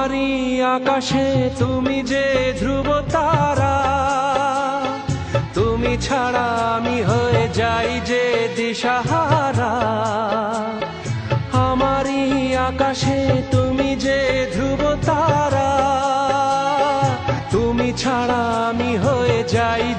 আমারই আকাশে তুমি যে ধ্রুব তারা, তুমি ছাড়া আমি হয়ে যাই যে দিশাহারা। আমারই আকাশে তুমি যে ধ্রুব তারা, তুমি ছাড়া আমি